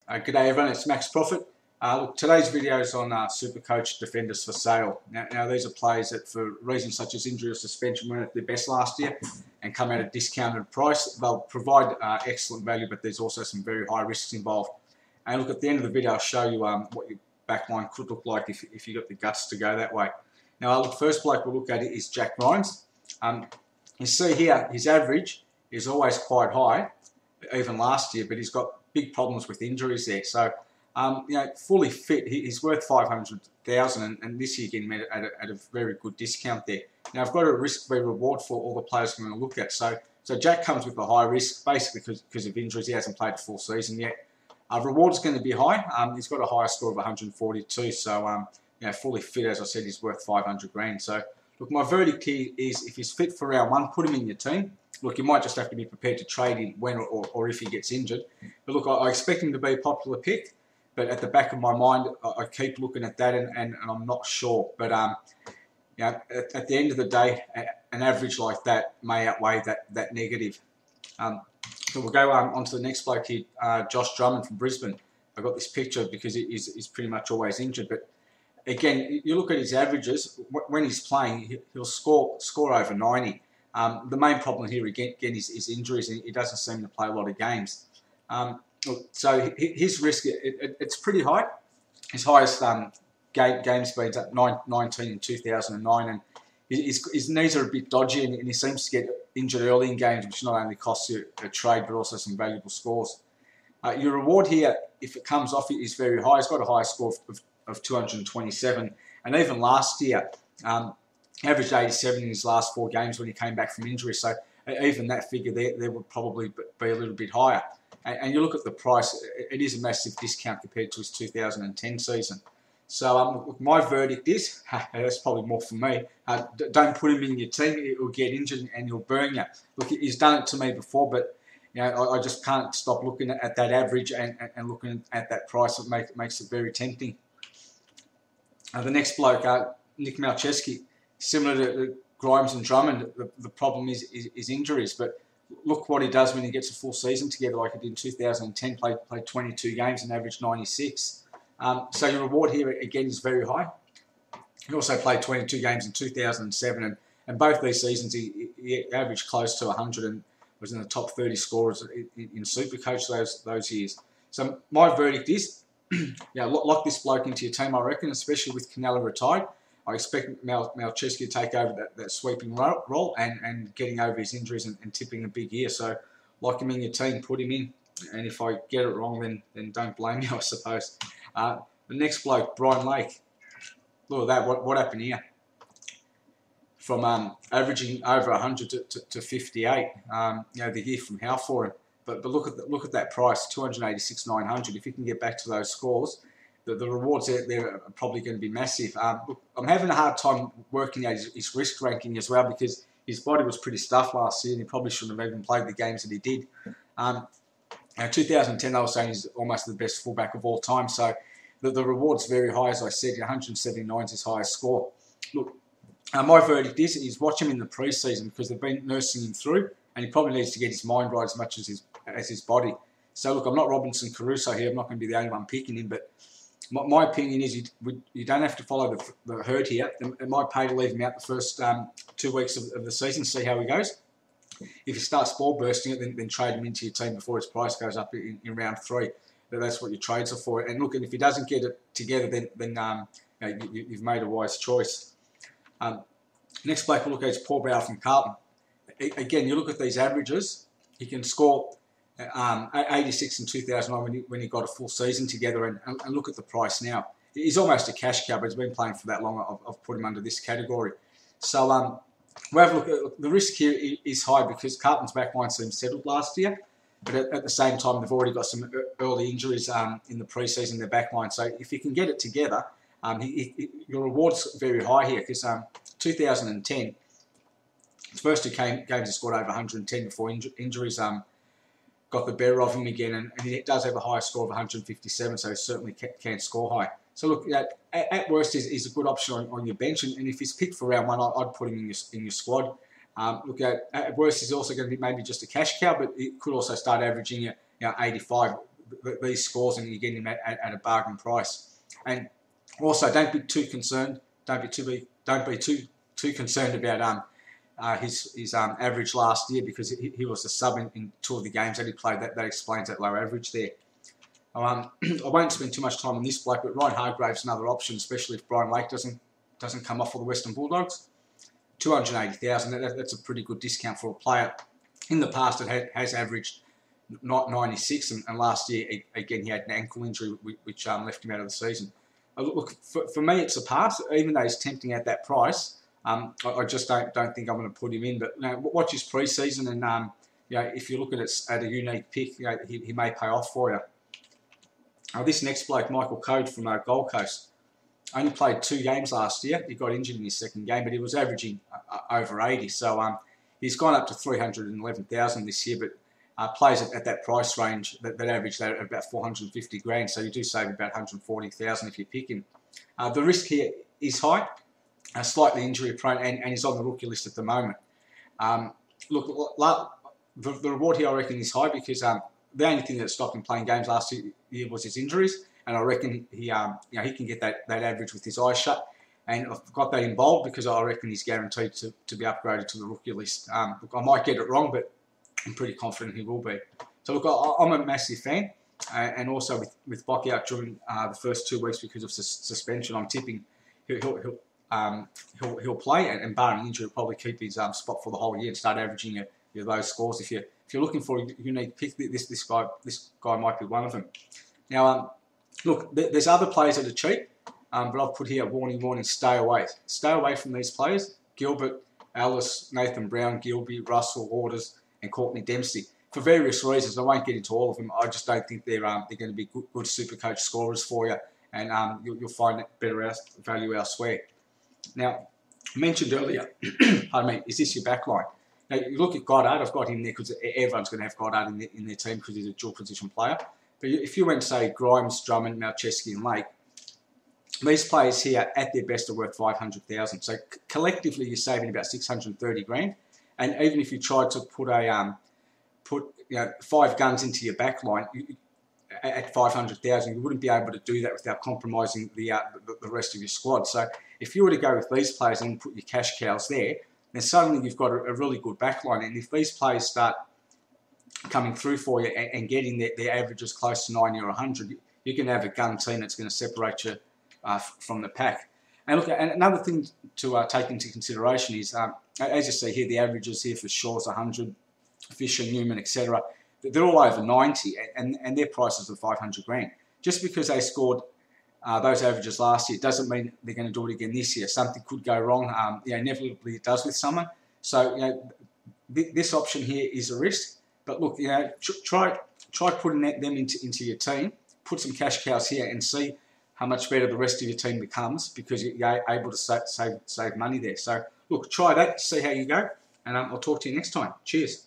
G'day everyone, it's Max Profit. Look, today's video is on Supercoach defenders for sale. Now these are players that for reasons such as injury or suspension weren't at their best last year and come at a discounted price. They'll provide excellent value, but there's also some very high risks involved. And look, at the end of the video I'll show you what your backline could look like if you got the guts to go that way. Now the first bloke we'll look at is Jack Ryan's. You see here his average is always quite high, even last year, but he's got big problems with injuries there. So, fully fit, he's worth 500,000, and this year getting at a very good discount there. Now, I've got a risk-free reward for all the players I'm going to look at. So Jack comes with a high risk, basically because of injuries. He hasn't played a full season yet. Reward's going to be high. He's got a higher score of 142, so fully fit, as I said, he's worth 500 grand. So, look, my verdict here is if he's fit for round one, put him in your team. Look, you might just have to be prepared to trade him when or if he gets injured. But look, I expect him to be a popular pick. But at the back of my mind, I keep looking at that and I'm not sure. But at the end of the day, an average like that may outweigh that negative. So we'll go on to the next bloke here, Josh Drummond from Brisbane. I got this picture because he's pretty much always injured. But again, you look at his averages. When he's playing, he'll score over 90. The main problem here again is injuries, and he doesn't seem to play a lot of games. So his risk, it's pretty high. His highest game speed's at 19 in 2009, and his knees are a bit dodgy, and he seems to get injured early in games, which not only costs you a trade but also some valuable scores. Your reward here, if it comes off, is very high. He's got a high score of 227, and even last year, averaged 87 in his last 4 games when he came back from injury. So even that figure there would probably be a little bit higher. And you look at the price, it is a massive discount compared to his 2010 season. So my verdict is, that's probably more for me, don't put him in your team. He'll get injured and he'll burn you. Look, he's done it to me before, but I just can't stop looking at that average and looking at that price. It makes it very tempting. The next bloke, Nick Malcheski. Similar to Grimes and Drummond, the problem is injuries. But look what he does when he gets a full season together, like he did in 2010. Played 22 games and averaged 96. So your reward here again is very high. He also played 22 games in 2007, and both these seasons he averaged close to 100 and was in the top 30 scorers in Supercoach those years. So my verdict is, lock this bloke into your team, I reckon, especially with Canella retired. I expect Malcheski to take over that sweeping role and getting over his injuries and tipping a big year. So lock him in your team, put him in. And if I get it wrong, then don't blame me, I suppose. The next bloke, Brian Lake. Look at that. What happened here? From averaging over 100 to 58, the year from how for him. But look at that price, 286,900. If you can get back to those scores, the rewards there are probably going to be massive. Look, I'm having a hard time working out his risk ranking as well because his body was pretty stuffed last year and he probably shouldn't have even played the games that he did. 2010, I was saying he's almost the best fullback of all time. So the reward's very high, as I said. 179 is his highest score. Look, my verdict is watch him in the pre-season because they've been nursing him through, and he probably needs to get his mind right as much as his body. So look, I'm not Robinson Crusoe here. I'm not going to be the only one picking him, but my opinion is you don't have to follow the herd here. It might pay to leave him out the first 2 weeks of the season, see how he goes. If he starts ball bursting it, then trade him into your team before his price goes up in round 3. That's what your trades are for. And look, and if he doesn't get it together, then you've made a wise choice. Next bloke we'll look at is Paul Bauer from Carlton. Again, you look at these averages. He can score 86 in 2009 when he got a full season together, and look at the price now. He's almost a cash cow, but he's been playing for that long. I've put him under this category. So we'll have a look at the risk here is high because Carlton's backline seems settled last year, but at the same time they've already got some early injuries in the preseason in their backline. So if you can get it together, your reward's very high here because 2010, his first 2 games he scored over 110 before injuries got the better of him again, and he does have a higher score of 157, so he certainly can score high. So look, at worst, is a good option on your bench, and if he's picked for round 1, I'd put him in your squad. Look, at worst, he's also going to be maybe just a cash cow, but it could also start averaging at 85. these scores and you're getting him at a bargain price. And also, don't be too concerned. Don't be too concerned about his average last year, because he was a sub in 2 of the games that he played. That explains that low average there. I won't spend too much time on this bloke, but Ryan Hargrave's another option, especially if Brian Lake doesn't come off for the Western Bulldogs. 280,000. That's a pretty good discount for a player. In the past, it has averaged 96, and last year again he had an ankle injury which left him out of the season. Look, for me, it's a pass. Even though he's tempting at that price, I just don't think I'm going to put him in. But watch his pre-season, and if you look at it at a unique pick, he may pay off for you. This next bloke, Michael Code from Gold Coast, only played 2 games last year. He got injured in his second game, but he was averaging over 80. So he's gone up to 311,000 this year, but plays at that price range that averaged at about 450 grand. So you do save about 140,000 if you pick him. The risk here is high, slightly injury prone, and he's on the rookie list at the moment. Look, the reward here I reckon is high, because the only thing that stopped him playing games last year was his injuries, and I reckon he can get that average with his eyes shut. And I've got that in bold because I reckon he's guaranteed to be upgraded to the rookie list. Look, I might get it wrong, but I'm pretty confident he will be. So look, I'm a massive fan, and also with Bocky out during the first 2 weeks because of suspension, I'm tipping he'll play, and barring injury, he'll probably keep his spot for the whole year and start averaging those scores. If you're looking for a unique pick, this guy might be one of them. Now, look, there's other players that are cheap, but I've put here warning, stay away. Stay away from these players: Gilbert, Ellis, Nathan Brown, Gilby, Russell, Waters, and Courtney Dempsey. For various reasons, I won't get into all of them. I just don't think they're going to be good Supercoach scorers for you, and you'll find better value elsewhere. Now, I mentioned earlier, pardon me, is this your back line? Now, you look at Goddard. I've got him there because everyone's going to have Goddard in their team because he's a dual position player. But if you went, say, Grimes, Drummond, Malcheski and Lake, these players here at their best are worth 500,000. So collectively, you're saving about 630 grand. And even if you tried to put 5 guns into your back line at 500,000, you wouldn't be able to do that without compromising the rest of your squad. So if you were to go with these players and put your cash cows there, then suddenly you've got a really good back line. And if these players start coming through for you and getting their averages close to 90 or 100, you can have a gun team that's going to separate you from the pack. And look, and another thing to take into consideration is, as you see here, the averages here for Shaw's 100, Fisher, Newman, etc. They're all over 90, and their prices are 500 grand. Just because they scored those averages last year doesn't mean they're going to do it again this year. Something could go wrong. Inevitably it does with someone. So this option here is a risk. But look, try putting them into your team. Put some cash cows here and see how much better the rest of your team becomes, because you're able to save money there. So look, try that, see how you go, and I'll talk to you next time. Cheers.